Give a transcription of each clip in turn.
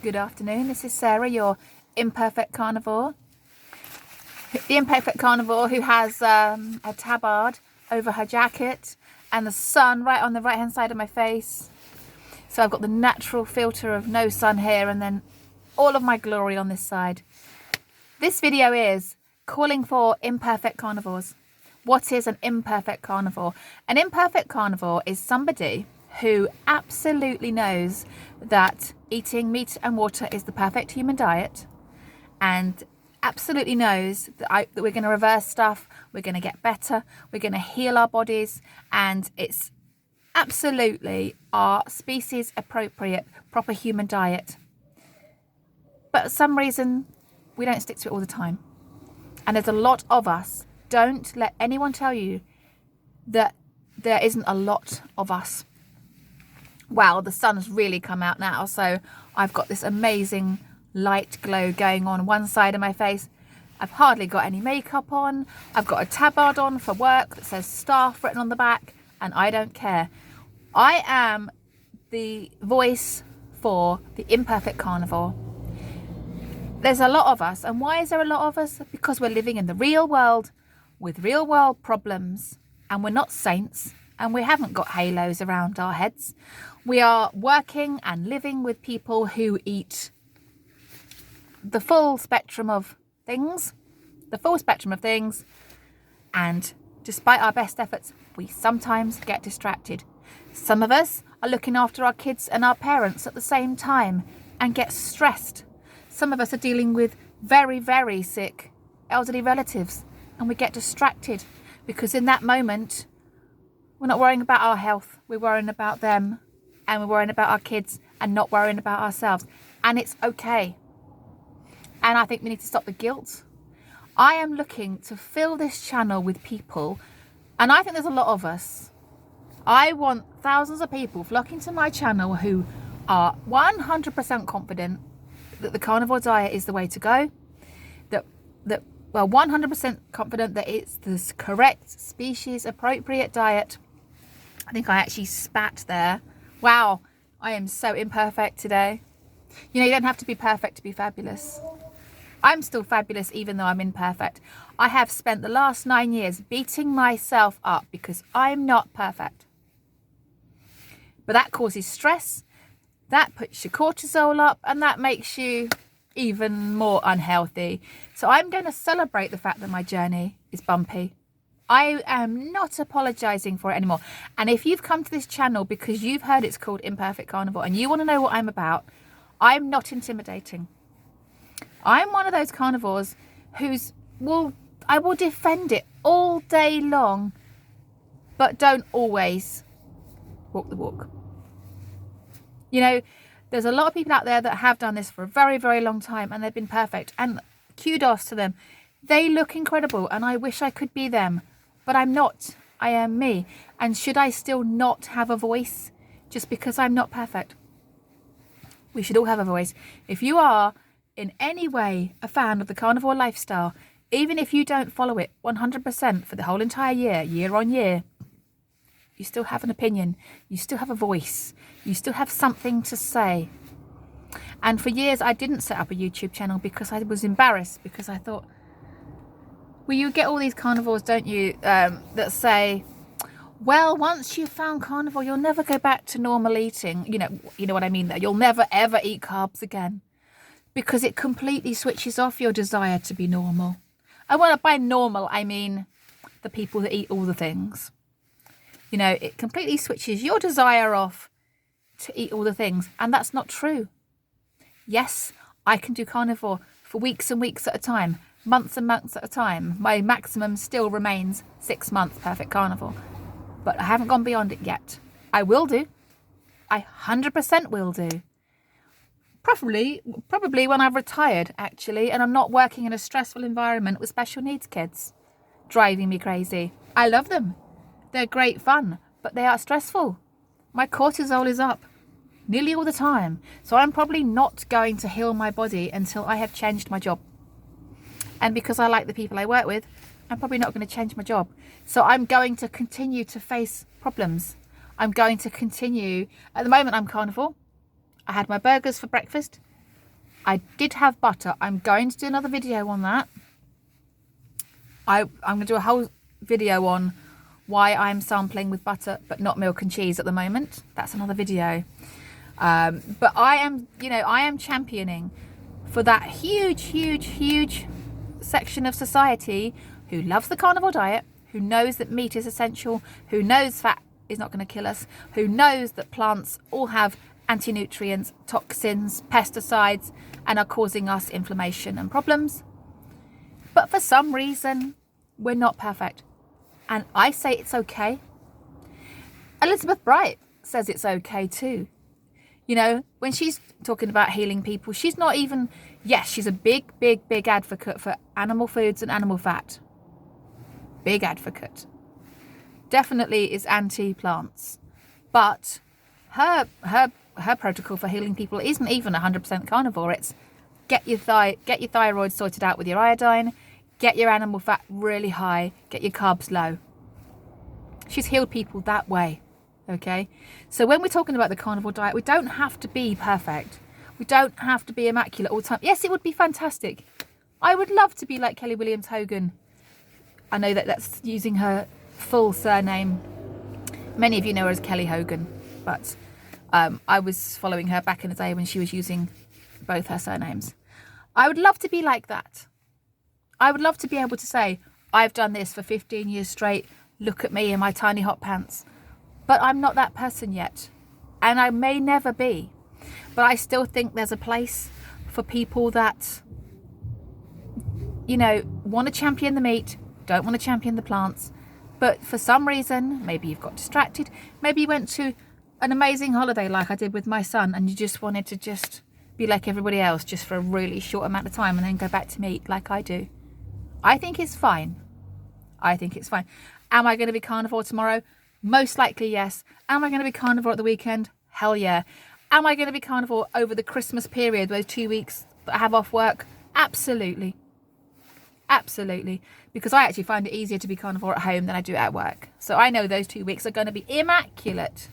Good afternoon, this is Sarah, your Imperfect Carnivore. The Imperfect Carnivore who has a tabard over her jacket and the sun right on the right hand side of my face. So I've got the natural filter of no sun here and then all of my glory on this side. This video is calling for imperfect carnivores. What is an imperfect carnivore? An imperfect carnivore is somebody who absolutely knows that eating meat and water is the perfect human diet and absolutely knows that we're going to reverse stuff, we're going to get better, we're going to heal our bodies, and it's absolutely our species appropriate proper human diet. But for some reason we don't stick to it all the time, and there's a lot of us. Don't let anyone tell you that there isn't a lot of us. Wow, the sun's really come out now, so I've got this amazing light glow going on one side of my face. I've hardly got any makeup on. I've got a tabard on for work that says staff written on the back, and I don't care. I am the voice for the imperfect carnivore. There's a lot of us, and why is there a lot of us? Because we're living in the real world with real world problems, and we're not saints, and we haven't got halos around our heads. We are working and living with people who eat the full spectrum of things, and despite our best efforts, we sometimes get distracted. Some of us are looking after our kids and our parents at the same time and get stressed. Some of us are dealing with very, very sick elderly relatives, and we get distracted because in that moment we're not worrying about our health, we're worrying about them, and we're worrying about our kids and not worrying about ourselves. And it's okay. And I think we need to stop the guilt. I am looking to fill this channel with people, and I think there's a lot of us. I want thousands of people flocking to my channel who are 100% confident that the carnivore diet is the way to go, that 100% confident that it's the correct species appropriate diet. I think I actually spat there. Wow, I am so imperfect today. You know, you don't have to be perfect to be fabulous. I'm still fabulous even though I'm imperfect. I have spent the last 9 years beating myself up because I'm not perfect. But that causes stress, that puts your cortisol up, and that makes you even more unhealthy. So I'm going to celebrate the fact that my journey is bumpy. I am not apologizing for it anymore. And if you've come to this channel because you've heard it's called Imperfect Carnivore and you want to know what I'm about, I'm not intimidating. I'm one of those carnivores I will defend it all day long, but don't always walk the walk. You know, there's a lot of people out there that have done this for a very, very long time and they've been perfect, and kudos to them. They look incredible and I wish I could be them, but I'm not. I am me. And should I still not have a voice just because I'm not perfect? We should all have a voice. If you are in any way a fan of the carnivore lifestyle, even if you don't follow it 100% for the whole entire year on year, you still have an opinion, you still have a voice, you still have something to say. And for years I didn't set up a YouTube channel because I was embarrassed, because I thought, well, you get all these carnivores, don't you, that say, well, once you've found carnivore, you'll never go back to normal eating. You know what I mean, that you'll never ever eat carbs again, because it completely switches off your desire to be normal. And when by normal, I mean the people that eat all the things. You know, it completely switches your desire off to eat all the things. And that's not true. Yes, I can do carnivore for weeks and weeks at a time, months and months at a time. My maximum still remains 6 months perfect carnivore. But I haven't gone beyond it yet. I will do. I 100% will do. Probably when I've retired, actually, and I'm not working in a stressful environment with special needs kids driving me crazy. I love them. They're great fun, but they are stressful. My cortisol is up nearly all the time. So I'm probably not going to heal my body until I have changed my job. And because I like the people I work with, I'm probably not going to change my job. So I'm going to continue to face problems. I'm going to continue. At the moment, I'm carnivore. I had my burgers for breakfast. I did have butter. I'm going to do another video on that. I'm going to do a whole video on why I'm sampling with butter but not milk and cheese at the moment. That's another video. But I am championing for that huge section of society who loves the carnivore diet, who knows that meat is essential, who knows fat is not going to kill us, who knows that plants all have anti-nutrients, toxins, pesticides, and are causing us inflammation and problems. But for some reason, we're not perfect. And I say it's okay. Elizabeth Bright says it's okay too. You know, when she's talking about healing people, she's not even, yes, she's a big advocate for animal foods and animal fat. Big advocate. Definitely is anti-plants. But her protocol for healing people isn't even 100% carnivore. It's get your thyroid sorted out with your iodine, get your animal fat really high, get your carbs low. She's healed people that way. Okay, so when we're talking about the carnivore diet, we don't have to be perfect. We don't have to be immaculate all the time. Yes, it would be fantastic. I would love to be like Kelly Williams Hogan. I know that that's using her full surname. Many of you know her as Kelly Hogan, but I was following her back in the day when she was using both her surnames. I would love to be like that. I would love to be able to say, I've done this for 15 years straight. Look at me in my tiny hot pants. But I'm not that person yet. And I may never be. But I still think there's a place for people that, you know, want to champion the meat, don't want to champion the plants. But for some reason, maybe you've got distracted. Maybe you went to an amazing holiday like I did with my son and you just wanted to just be like everybody else just for a really short amount of time and then go back to meat like I do. I think it's fine. I think it's fine. Am I going to be carnivore tomorrow? Most likely, yes. Am I going to be carnivore at the weekend? Hell yeah. Am I going to be carnivore over the Christmas period, those 2 weeks that I have off work? Absolutely. Absolutely. Because I actually find it easier to be carnivore at home than I do at work. So I know those 2 weeks are going to be immaculate.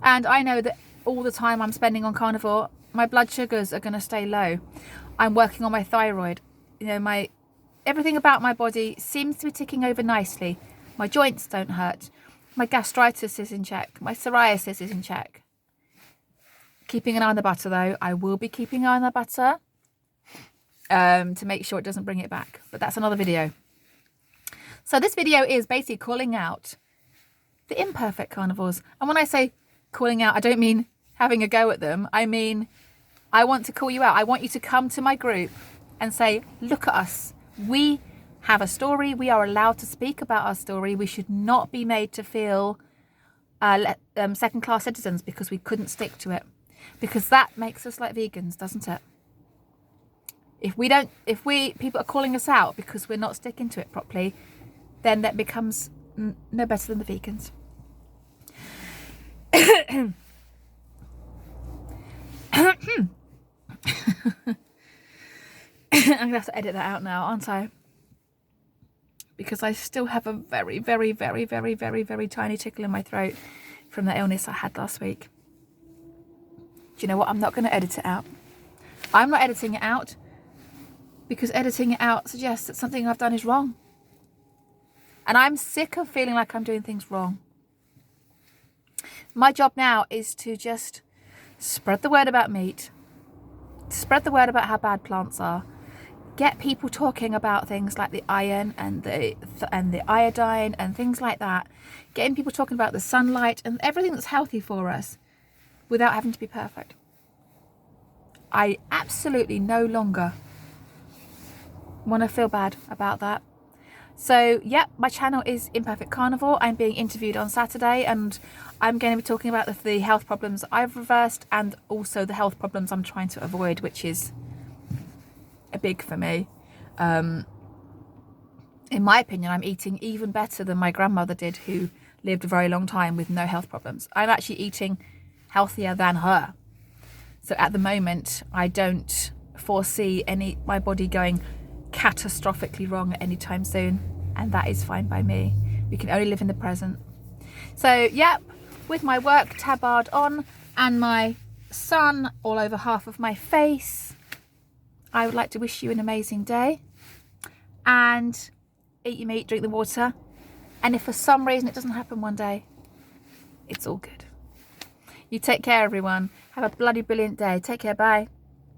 And I know that all the time I'm spending on carnivore, my blood sugars are going to stay low. I'm working on my thyroid. You know, everything about my body seems to be ticking over nicely. My joints don't hurt. My gastritis is in check. My psoriasis is in check. Keeping an eye on the butter though. I will be keeping an eye on the butter to make sure it doesn't bring it back. But that's another video. So this video is basically calling out the imperfect carnivores. And when I say calling out, I don't mean having a go at them. I mean, I want to call you out. I want you to come to my group and say, look at us. We have a story. We are allowed to speak about our story. We should not be made to feel second-class citizens because we couldn't stick to it. Because that makes us like vegans, doesn't it? If people are calling us out because we're not sticking to it properly, then that becomes no better than the vegans. I'm gonna have to edit that out now, aren't I? Because I still have a very tiny tickle in my throat from the illness I had last week. Do you know what? I'm not going to edit it out. I'm not editing it out because editing it out suggests that something I've done is wrong. And I'm sick of feeling like I'm doing things wrong. My job now is to just spread the word about meat, spread the word about how bad plants are, get people talking about things like the iron and the iodine and things like that, getting people talking about the sunlight and everything that's healthy for us without having to be perfect. I absolutely no longer want to feel bad about that. So yeah, my channel is Imperfect Carnivore. I'm being interviewed on Saturday and I'm going to be talking about the health problems I've reversed and also the health problems I'm trying to avoid, which is a big for me. In my opinion, I'm eating even better than my grandmother did, who lived a very long time with no health problems. I'm actually eating healthier than her. So at the moment, I don't foresee my body going catastrophically wrong at any time soon, and that is fine by me. We can only live in the present. So yep, with my work tabard on and my sun all over half of my face, I would like to wish you an amazing day, and eat your meat, drink the water, and if for some reason it doesn't happen one day, it's all good. You take care, everyone. Have a bloody brilliant day. Take care. Bye.